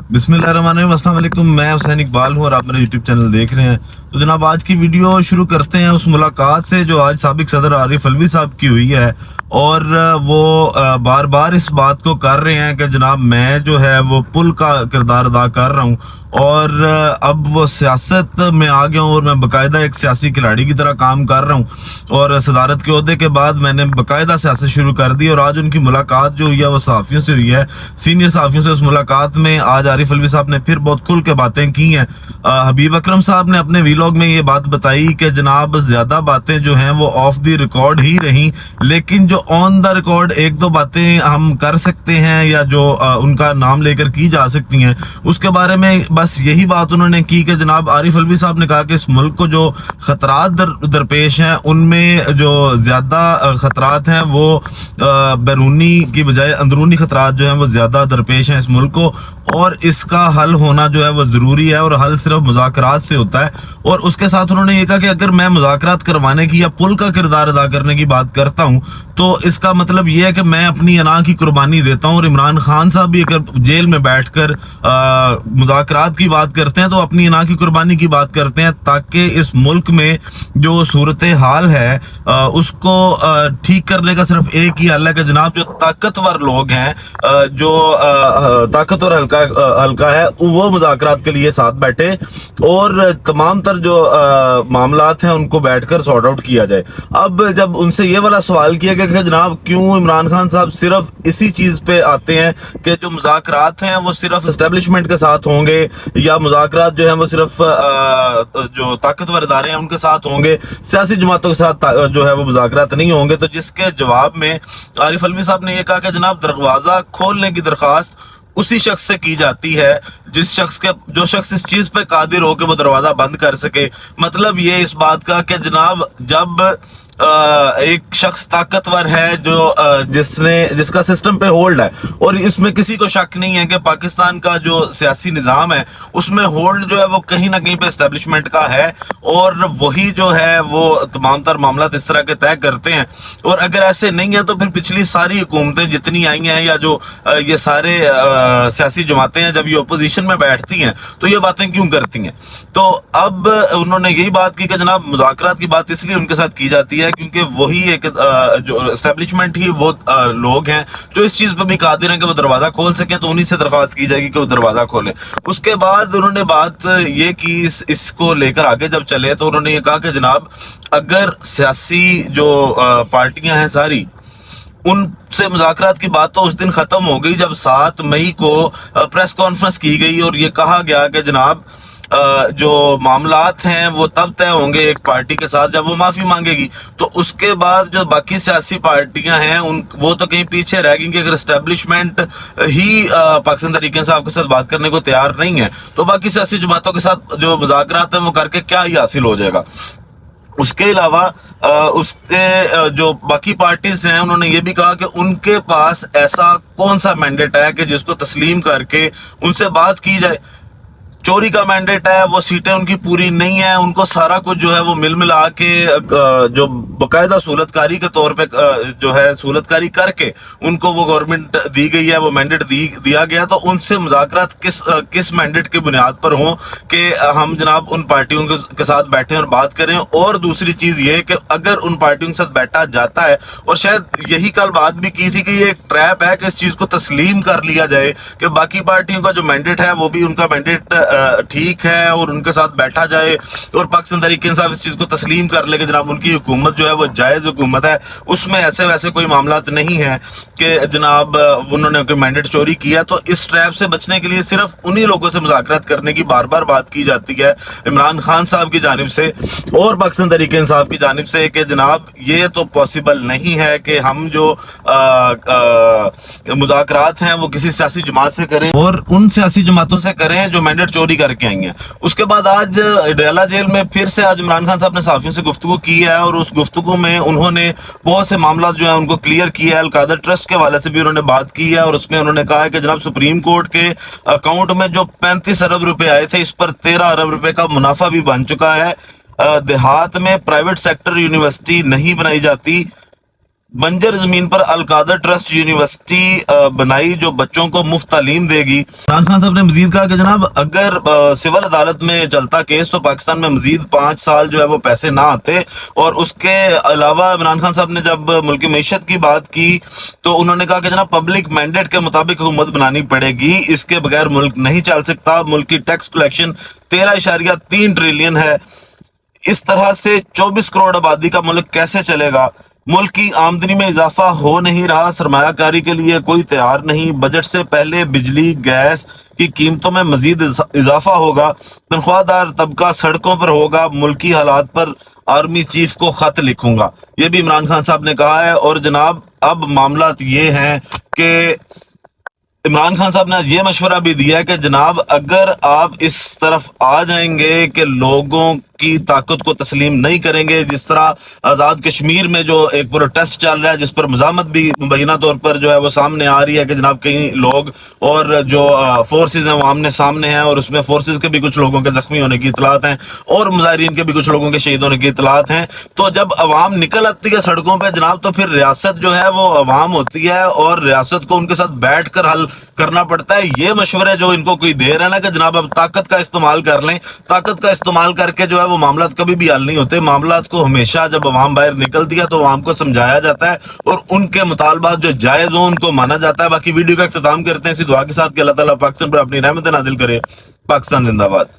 बिस्मिल्लाहिर्रहमानिर्रहीम, अस्सलाम वालेकुम। मैं हुसैन इकबाल हूँ और आप मेरा यूट्यूब चैनल देख रहे हैं। तो जनाब, आज की वीडियो शुरू करते हैं उस मुलाकात से जो आज साबिक सदर आरिफ अलवी साहब की हुई है। और वो बार बार इस बात को कर रहे हैं कि जनाब मैं जो है वो पुल का किरदार अदा कर रहा हूँ और अब वो सियासत में आ गया हूँ और मैं बाकायदा एक सियासी खिलाड़ी की तरह काम कर रहा हूँ। और सदारत के ओहदे के बाद मैंने बाकायदा सियासत शुरू कर दी और आज उनकी मुलाकात जो हुई है वो सहाफ़ियों से हुई है, सीनियर सहाफ़ियों से। उस मुलाकात में आज आरिफ अलवी साहब ने फिर बहुत खुल के बातें की हैं। हबीब अकरम साहब ने अपने वीलॉग में ये बात बताई कि जनाब ज़्यादा बातें जो हैं वो ऑफ द रिकॉर्ड ही रहीं, लेकिन जो ऑन द रिकॉर्ड एक दो बातें हम कर सकते हैं या जो उनका नाम लेकर की जा सकती हैं, उसके बारे में बस यही बात उन्होंने की कि जनाब आरिफ अलवी साहब ने कहा कि इस मुल्क को जो खतरात दरपेश हैं उनमें जो ज़्यादा खतरात हैं वो बैरूनी की बजाय अंदरूनी खतरात जो हैं वो ज़्यादा दरपेश हैं इस मुल्क को, और इसका हल होना जो है वो ज़रूरी है और हल सिर्फ मुज़ाकरात से होता है। और उसके साथ उन्होंने ये कहा कि अगर मैं मुज़ाकरात करवाने की या पुल का किरदार अदा करने की बात करता हूँ तो इसका मतलब ये है कि मैं अपनी अना की कुर्बानी देता हूँ। और इमरान खान साहब भी अगर जेल में बैठकर मुज़ाकरात की बात करते हैं तो अपनी अना की कुर्बानी की बात करते हैं, ताकि इस मुल्क में जो सूरत हाल है उसको ठीक करने का सिर्फ एक ही हल है कि जनाब जो ताकतवर लोग हैं, जो ताकतवर हल्का है, वो मुज़ाकरात के लिए साथ बैठे और तमाम तर जो मामलात हैं उनको बैठकर सॉर्ट आउट किया जाए। अब जब उनसे ये वाला सवाल किया गया कि जनाब क्यों इमरान खान साहब सिर्फ इसी चीज़ पे आते हैं कि जो मुज़ाकरात हैं वो सिर्फ एस्टेब्लिशमेंट के साथ होंगे या मुज़ाकरात जो हैं वो सिर्फ जो ताकतवर इदारे हैं उनके साथ होंगे, सियासी जमातों के साथ जो है वो मुज़ाकरात नहीं होंगे, तो जिसके जवाब में आरिफ अलवी साहब ने यह कहा कि जनाब दरवाज़ा खोलने की दरख्वास्त उसी शख्स से की जाती है जो शख्स इस चीज पे कादिर हो कि वो दरवाजा बंद कर सके। मतलब ये इस बात का कि जनाब जब एक शख्स ताकतवर है जो जिसका सिस्टम पे होल्ड है, और इसमें किसी को शक नहीं है कि पाकिस्तान का जो सियासी निज़ाम है उसमें होल्ड जो है वो कहीं ना कहीं पे एस्टेब्लिशमेंट का है और वही जो है वो तमाम तर मामला इस तरह के तय करते हैं। और अगर ऐसे नहीं है तो फिर पिछली सारी हुकूमतें जितनी आई हैं या जो ये सारे सियासी जमातें हैं जब ये अपोजिशन में बैठती हैं तो ये बातें क्यों करती हैं। तो अब उन्होंने यही बात की कि जनाब मुज़ाकरात की बात इसलिए उनके साथ की जाती है क्योंकि वही एक जो एस्टेब्लिशमेंट ही वो लोग हैं जो इस चीज पर भी कादिर हैं कि वो दरवाजा खोल सकें, तो उन्हीं से दरख्वास्त की जाएगी कि वो दरवाजा खोले। उसके बाद उन्होंने बात ये की इसको लेकर आगे जब चले तो उन्होंने ये कहा कि जनाब अगर सियासी जो पार्टियां हैं सारी, उनसे मुज़ाकरात की बात तो उस दिन खत्म हो गई जब 7 मई को प्रेस कॉन्फ्रेंस की गई और ये कहा गया कि जनाब जो मामलात हैं वो तब तय होंगे एक पार्टी के साथ जब वो माफी मांगेगी। तो उसके बाद जो बाकी सियासी पार्टियां हैं वो तो कहीं पीछे रह गई कि अगर एस्टेब्लिशमेंट ही पाकिस्तान तहरीक इंसाफ के साथ बात करने को तैयार नहीं है तो बाकी सियासी जमातों के साथ जो मुज़ाकरात हैं वो करके क्या ही हासिल हो जाएगा। उसके अलावा उसके जो बाकी पार्टीज हैं उन्होंने ये भी कहा कि उनके पास ऐसा कौन सा मैंडेट है कि जिसको तस्लीम करके उनसे बात की जाए। चोरी का मैंडेट है, वो सीटें उनकी पूरी नहीं है, उनको सारा कुछ जो है वो मिल मिला के जो बाकायदा सहूलतकारी के तौर पे जो है सहूलतकारी करके उनको वो गवर्नमेंट दी गई है, वो मैंडेट दिया गया। तो उनसे मुज़ाकरात किस मैंडेट की बुनियाद पर हो कि हम जनाब उन पार्टियों के साथ बैठें और बात करें। और दूसरी चीज़ ये कि अगर उन पार्टियों के साथ बैठा जाता है, और शायद यही कल बात भी की थी कि ये एक ट्रैप है कि इस चीज़ को तस्लीम कर लिया जाए कि बाकी पार्टियों का जो मैंडेट है वो भी उनका मैंडेट ठीक है और उनके साथ बैठा जाए और पाकिस्तान तहरीक इंसाफ इस चीज को तस्लीम कर ले कि जनाब उनकी हुकूमत जो है वो जायज हुकूमत है, उसमें ऐसे वैसे कोई मामलात नहीं है कि जनाब उन्होंने कोई मैंडेट चोरी किया। तो इस ट्रैप से बचने के लिए सिर्फ उन्हीं लोगों से मुज़ाकरात करने की बार बार बात की जाती है, इमरान खान साहब की जानिब से और पाकिस्तान तहरीक इंसाफ की जानिब से, कि जनाब ये तो पॉसिबल नहीं है कि हम जो मुज़ाकरात हैं वो किसी सियासी जमात से करें और उन सियासी जमातों से करें जो मैंडेट चोरी करके आई हैं। उसके बाद आज डयाला जेल में फिर से आज इमरान खान साहब ने सहाफ़ियों से गुफ्तगू की है और उस गुफ्तगू में उन्होंने बहुत से मामला जो है उनको क्लियर किया है। अल-कायदा ट्रस्ट के हवाले से भी उन्होंने बात की है और उसमें उन्होंने कहा है कि जनाब सुप्रीम कोर्ट के अकाउंट में जो 35 अरब रुपए आए थे इस पर 13 अरब रुपए का मुनाफा भी बन चुका है। देहात में प्राइवेट सेक्टर यूनिवर्सिटी नहीं बनाई जाती, बंजर जमीन पर अलकादर ट्रस्ट यूनिवर्सिटी बनाई जो बच्चों को मुफ्त तालीम देगी। इमरान खान साहब ने मजीद कहा कि जनाब अगर सिविल अदालत में चलता केस तो पाकिस्तान में मजीद 5 साल जो है वो पैसे ना आते। और उसके अलावा इमरान खान साहब ने जब मुल्की मईशत की बात की तो उन्होंने कहा कि जनाब पब्लिक मैंडेट के मुताबिक हुकूमत बनानी पड़ेगी, इसके बगैर मुल्क नहीं चल सकता। मुल्क की टैक्स कलेक्शन 13.3 ट्रिलियन है। इस तरह से 24 करोड़ आबादी का मुल्क कैसे चलेगा? मुल्क की आमदनी में इजाफा हो नहीं रहा, सरमायाकारी के लिए कोई तैयार नहीं। बजट से पहले बिजली गैस की कीमतों में मजीद इजाफा होगा। तनख्वाहदार तबका सड़कों पर होगा। मुल्की हालात पर आर्मी चीफ को खत लिखूंगा, ये भी इमरान खान साहब ने कहा है। और जनाब अब मामला ये हैं कि इमरान खान साहब ने ये मशवरा भी दिया है कि जनाब अगर आप इस तरफ आ जाएंगे कि लोगों की ताकत को तस्लीम नहीं करेंगे, जिस तरह आज़ाद कश्मीर में जो एक प्रोटेस्ट चल रहा है जिस पर मज़ामत भी मुबैना तौर पर जो है वो सामने आ रही है कि जनाब कई लोग और जो फोर्सेज हैं वो आमने सामने हैं और उसमें फोर्सेज के भी कुछ लोगों के जख्मी होने की इतलात हैं और मुजाहिरीन के भी कुछ लोगों के शहीद होने की इतलात हैं। तो जब अवाम निकल आती है सड़कों पर जनाब तो फिर रियासत जो है वो अवाम होती है और रियासत को उनके साथ बैठ कर हल करना पड़ता है। ये मशवरे जो इनको कोई दे रहा है ना कि जनाब अब ताकत का इस्तेमाल कर लें, ताकत का इस्तेमाल करके जो है वो मामला कभी भी हल नहीं होते। मामला को हमेशा जब अवाम बाहर निकलती है तो अवाम को समझाया जाता है और उनके मुतालबात जो जायज हो उनको माना जाता है। बाकी वीडियो का इख्तिताम करते हैं इसी दुआ के साथ कि अल्लाह ताला पाकिस्तान पर अपनी रहमत नाजिल करे। पाकिस्तान जिंदाबाद।